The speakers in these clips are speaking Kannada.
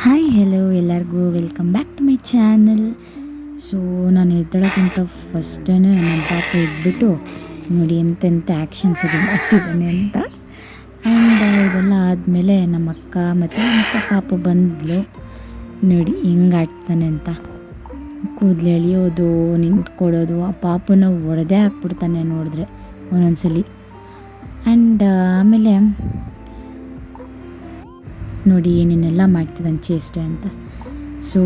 ಹಾಯ್ ಹೆಲೋ ಎಲ್ಲರಿಗೂ welcome back to my channel. So ನಾನು ಎದ್ದೇಳೋಕ್ಕಿಂತ ಫಸ್ಟೇ ನಮ್ಮ ಪಾಪ ಇದ್ಬಿಟ್ಟು ನೋಡಿ ಎಂತೆಂಥ ಆ್ಯಕ್ಷನ್ಸ್ ಅದು ಮಾಡ್ತಿದ್ದಾನೆ ಅಂತ. ಆ್ಯಂಡ್ ಇದೆಲ್ಲ ಆದಮೇಲೆ ನಮ್ಮ ಅಕ್ಕ ಮತ್ತು ನಮ್ಮ ಪಾಪ ಬಂದಳು. ನೋಡಿ ಹೆಂಗೆ ಆಡ್ತಾನೆ ಅಂತ, ಕೂದಲು ಎಳೆಯೋದು, ನಿಂತ್ಕೊಳ್ಳೋದು, ಆ ಪಾಪನ ಹೊಡೆದೇ ಹಾಕ್ಬಿಡ್ತಾನೆ ನೋಡಿದ್ರೆ ಒಂದೊಂದ್ಸಲಿ. ಆ್ಯಂಡ್ ಆಮೇಲೆ ನೋಡಿ ಏನೇನೆಲ್ಲ ಮಾಡ್ತಿದ್ದಾನೆ ಚೇಷ್ಟೆ ಅಂತ. ಸೊ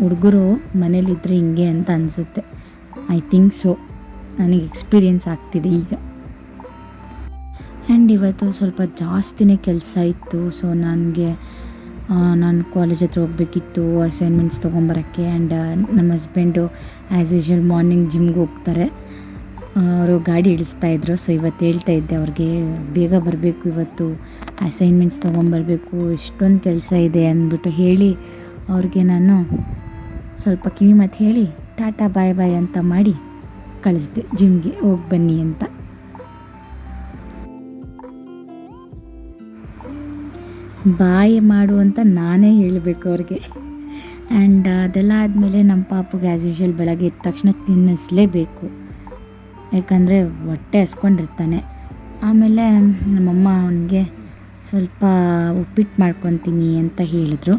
ಹುಡುಗರು ಮನೇಲಿದ್ದರೆ ಹಿಂಗೆ ಅಂತ ಅನಿಸುತ್ತೆ. ಐ ಥಿಂಕ್ ಸೊ, ನನಗೆ ಎಕ್ಸ್ಪೀರಿಯೆನ್ಸ್ ಆಗ್ತಿದೆ ಈಗ. ಆ್ಯಂಡ್ ಇವತ್ತು ಸ್ವಲ್ಪ ಜಾಸ್ತಿನೇ ಕೆಲಸ ಇತ್ತು. ಸೊ ನಾನು ಕಾಲೇಜ್ ಹತ್ರ ಹೋಗಬೇಕಿತ್ತು ಅಸೈನ್ಮೆಂಟ್ಸ್ ತೊಗೊಂಬರೋಕ್ಕೆ. ಆ್ಯಂಡ್ ನಮ್ಮ ಹಸ್ಬೆಂಡು ಆ್ಯಸ್ ಯೂಶ್ವಲ್ ಮಾರ್ನಿಂಗ್ ಜಿಮ್ಗೆ ಹೋಗ್ತಾರೆ. ಅವರು ಗಾಡಿ ಇಳಿಸ್ತಾಯಿದ್ರು. ಸೊ ಇವತ್ತು ಹೇಳ್ತಾ ಇದ್ದೆ ಅವ್ರಿಗೆ, ಬೇಗ ಬರಬೇಕು ಇವತ್ತು, ಅಸೈನ್ಮೆಂಟ್ಸ್ ತೊಗೊಂಬರ್ಬೇಕು, ಇಷ್ಟೊಂದು ಕೆಲಸ ಇದೆ ಅಂದ್ಬಿಟ್ಟು ಹೇಳಿ ಅವ್ರಿಗೆ ನಾನು ಸ್ವಲ್ಪ ಕಿವಿ ಮಾತು ಹೇಳಿ ಟಾಟಾ ಬಾಯ್ ಬಾಯ್ ಅಂತ ಮಾಡಿ ಕಳಿಸ್ದೆ, ಜಿಮ್ಗೆ ಹೋಗಿ ಬನ್ನಿ ಅಂತ. ಬಾಯ್ ಮಾಡು ಅಂತ ನಾನೇ ಹೇಳಬೇಕು ಅವ್ರಿಗೆ. ಆ್ಯಂಡ್ ಅದೆಲ್ಲ ಆದಮೇಲೆ ನಮ್ಮ ಪಾಪುಗೆ ಆ್ಯಸ್ ಯೂಶ್ವಲ್ ಬೆಳಗ್ಗೆ ಎದ್ದ ತಕ್ಷಣ ತಿನ್ನಿಸ್ಲೇಬೇಕು, ಯಾಕಂದರೆ ಹೊಟ್ಟೆ ಹಸ್ಕೊಂಡಿರ್ತಾನೆ. ಆಮೇಲೆ ನಮ್ಮಮ್ಮ ಅವನಿಗೆ ಸ್ವಲ್ಪ ಉಪ್ಪಿಟ್ಟು ಮಾಡ್ಕೊತೀನಿ ಅಂತ ಹೇಳಿದ್ರು.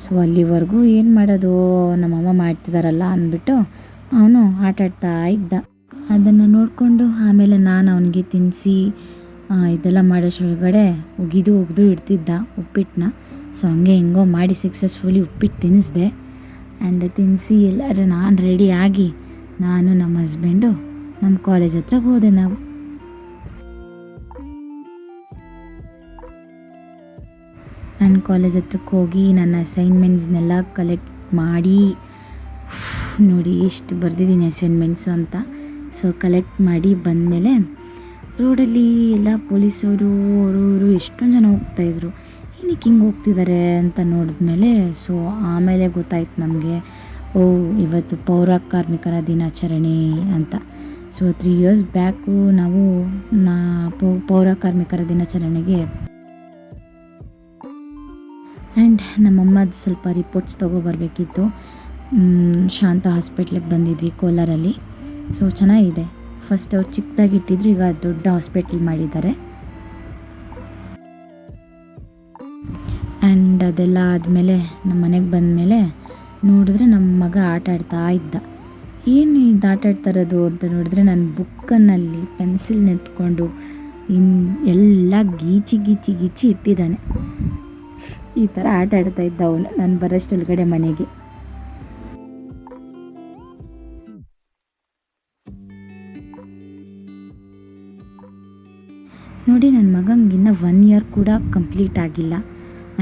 ಸೊ ಅಲ್ಲಿವರೆಗೂ ಏನು ಮಾಡೋದು, ನಮ್ಮಮ್ಮ ಮಾಡ್ತಿದ್ದಾರಲ್ಲ ಅಂದ್ಬಿಟ್ಟು ಅವನು ಆಟಾಡ್ತಾ ಇದ್ದ. ಅದನ್ನು ನೋಡಿಕೊಂಡು ಆಮೇಲೆ ನಾನು ಅವನಿಗೆ ತಿನ್ನಿಸಿ ಇದೆಲ್ಲ ಮಾಡೋಷ್ಟೊಳಗಡೆ ಒಗೆದು ಇಡ್ತಿದ್ದ ಉಪ್ಪಿಟ್ಟನ್ನ. ಸೊ ಹಂಗೆ ಹೆಂಗೋ ಮಾಡಿ ಸಕ್ಸಸ್ಫುಲಿ ಉಪ್ಪಿಟ್ಟು ತಿನ್ನಿಸ್ದೆ. ಆ್ಯಂಡ್ ತಿನ್ನಿಸಿ ಎಲ್ಲರೂ ನಾನು ರೆಡಿ ಆಗಿ ನಾನು ನಮ್ಮ ಹಸ್ಬೆಂಡು ನಮ್ಮ ಕಾಲೇಜ್ ಹತ್ರ ಹೋದೆ. ನಾವು ನನ್ನ ಕಾಲೇಜ್ ಹತ್ರಕ್ಕೆ ಹೋಗಿ ನನ್ನ ಅಸೈನ್ಮೆಂಟ್ಸ್ನೆಲ್ಲ ಕಲೆಕ್ಟ್ ಮಾಡಿ, ನೋಡಿ ಎಷ್ಟು ಬರೆದಿದ್ದೀನಿ ಅಸೈನ್ಮೆಂಟ್ಸು ಅಂತ. ಸೊ ಕಲೆಕ್ಟ್ ಮಾಡಿ ಬಂದಮೇಲೆ ರೋಡಲ್ಲಿ ಎಲ್ಲ ಪೊಲೀಸವರು ಅವರು ಎಷ್ಟೊಂದು ಜನ ಹೋಗ್ತಾಯಿದ್ರು. ಏನಕ್ಕೆ ಹಿಂಗೆ ಹೋಗ್ತಿದ್ದಾರೆ ಅಂತ ನೋಡಿದ್ಮೇಲೆ ಸೊ ಆಮೇಲೆ ಗೊತ್ತಾಯ್ತು ನಮಗೆ, ಇವತ್ತು ಪೌರ ಕಾರ್ಮಿಕರ ದಿನಾಚರಣೆ ಅಂತ. ಸೊ 3 years ಬ್ಯಾಕು ನಾವು ಪೌರ ಕಾರ್ಮಿಕರ ದಿನಾಚರಣೆಗೆ ಆ್ಯಂಡ್ ನಮ್ಮಮ್ಮದು ಸ್ವಲ್ಪ ರಿಪೋರ್ಟ್ಸ್ ತೊಗೊಬರ್ಬೇಕಿತ್ತು. ಶಾಂತ ಹಾಸ್ಪಿಟ್ಲಿಗೆ ಬಂದಿದ್ವಿ ಕೋಲಾರಲ್ಲಿ. ಸೊ ಚೆನ್ನಾಗಿದೆ. ಫಸ್ಟ್ ಅವ್ರು ಚಿಕ್ಕದಾಗಿ ಇಟ್ಟಿದ್ರು, ಈಗ ದೊಡ್ಡ ಹಾಸ್ಪಿಟ್ಲ್ ಮಾಡಿದ್ದಾರೆ. ಆ್ಯಂಡ್ ಅದೆಲ್ಲ ಆದಮೇಲೆ ನಮ್ಮ ಮನೆಗೆ ಬಂದಮೇಲೆ ನೋಡಿದ್ರೆ ನಮ್ಮ ಮಗ ಆಟ ಆಡ್ತಾ ಇದ್ದ. ಏನು ಇದು ಆಟ ಆಡ್ತಾಯಿರೋದು ಅಂತ ನೋಡಿದ್ರೆ, ನನ್ನ ಬುಕ್ಕನ್ನಲ್ಲಿ ಪೆನ್ಸಿಲ್ ನೆತ್ಕೊಂಡು ಎಲ್ಲ ಗೀಚಿ ಇಟ್ಟಿದ್ದಾನೆ. ಈ ಥರ ಆಟ ಆಡ್ತಾ ಇದ್ದ ಅವನು ನಾನು ಬರೋಷ್ಟೊಳಗಡೆ ಮನೆಗೆ. ನೋಡಿ ನನ್ನ ಮಗಂಗೆ ಇನ್ನೂ 1 year ಕೂಡ ಕಂಪ್ಲೀಟ್ ಆಗಿಲ್ಲ.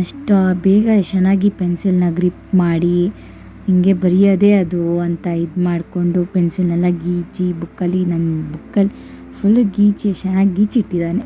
ಅಷ್ಟು ಬೇಗ ಚೆನ್ನಾಗಿ ಪೆನ್ಸಿಲ್ನ ಗ್ರಿಪ್ ಮಾಡಿ ಹಿಂಗೆ ಬರೆಯೋದೇ ಅದು ಅಂತ ಇದು ಮಾಡಿಕೊಂಡು ಪೆನ್ಸಿಲ್ನೆಲ್ಲ ಗೀಚಿ ನನ್ನ ಬುಕ್ಕಲ್ಲಿ ಫುಲ್ಲು ಚೆನ್ನಾಗಿ ಗೀಚಿಟ್ಟಿದ್ದಾನೆ.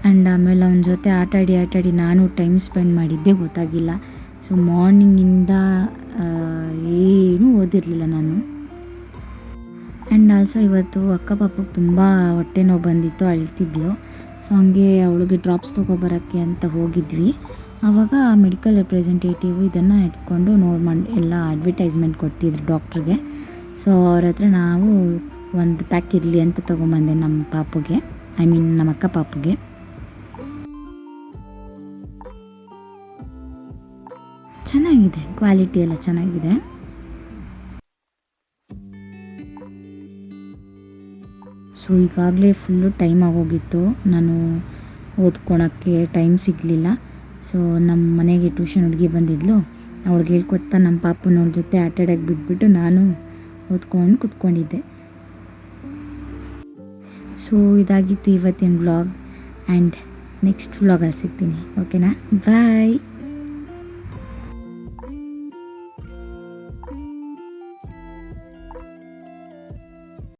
ಆ್ಯಂಡ್ ಆಮೇಲೆ ಅವನ ಜೊತೆ ಆಟಾಡಿ ನಾನು ಟೈಮ್ ಸ್ಪೆಂಡ್ ಮಾಡಿದ್ದೇ ಗೊತ್ತಾಗಿಲ್ಲ. ಸೊ ಮಾರ್ನಿಂಗಿಂದ ಏನೂ ಓದಿರಲಿಲ್ಲ ನಾನು. ಆ್ಯಂಡ್ ಆಲ್ಸೋ ಇವತ್ತು ಅಕ್ಕ ಪಾಪಗೆ ತುಂಬ ಹೊಟ್ಟೆ ನೋವು ಬಂದಿತ್ತು, ಅಳ್ತಿದ್ಲು. ಸೊ ಹಂಗೆ ಅವಳಿಗೆ ಡ್ರಾಪ್ಸ್ ತೊಗೊಬರೋಕ್ಕೆ ಅಂತ ಹೋಗಿದ್ವಿ. ಆವಾಗ ಮೆಡಿಕಲ್ ರೆಪ್ರೆಸೆಂಟೇಟಿವ್ ಇದನ್ನು ಇಟ್ಕೊಂಡು ಎಲ್ಲ ಅಡ್ವರ್ಟೈಸ್ಮೆಂಟ್ ಕೊಡ್ತಿದ್ರು ಡಾಕ್ಟ್ರಿಗೆ. ಸೊ ಅವ್ರ ಹತ್ರ ನಾವು ಒಂದು ಪ್ಯಾಕ್ ಇರಲಿ ಅಂತ ತೊಗೊಂಬಂದೆ ನಮ್ಮ ಪಾಪುಗೆ, ನಮ್ಮ ಅಕ್ಕ ಪಾಪುಗೆ. ಚೆನ್ನಾಗಿದೆ, ಕ್ವಾಲಿಟಿ ಎಲ್ಲ ಚೆನ್ನಾಗಿದೆ. ಸೊ ಈಗಾಗಲೇ ಫುಲ್ಲು ಟೈಮ್ ಆಗೋಗಿತ್ತು, ನಾನು ಓದ್ಕೊಳಕ್ಕೆ ಟೈಮ್ ಸಿಗಲಿಲ್ಲ. ಸೊ ನಮ್ಮ ಮನೆಗೆ ಟ್ಯೂಷನ್ ಹುಡುಗಿ ಬಂದಿದ್ಲು, ಅವಳಿಗೆ ಹೇಳ್ಕೊಡ್ತಾ ನಮ್ಮ ಪಾಪನವ್ರ ಜೊತೆ ಆಟಾಡೋಕ್ಕೆ ಬಿಟ್ಬಿಟ್ಟು ನಾನು ಓದ್ಕೊಂಡು ಕೂತ್ಕೊಂಡಿದ್ದೆ. ಸೊ ಸೊ ಇದಾಗಿತ್ತು ಇವತ್ತಿನ ವ್ಲಾಗ್ ಆ್ಯಂಡ್ ನೆಕ್ಸ್ಟ್ ವ್ಲಾಗಲ್ಲಿ ಸಿಗ್ತೀನಿ ಓಕೆನಾ ಬಾಯ್.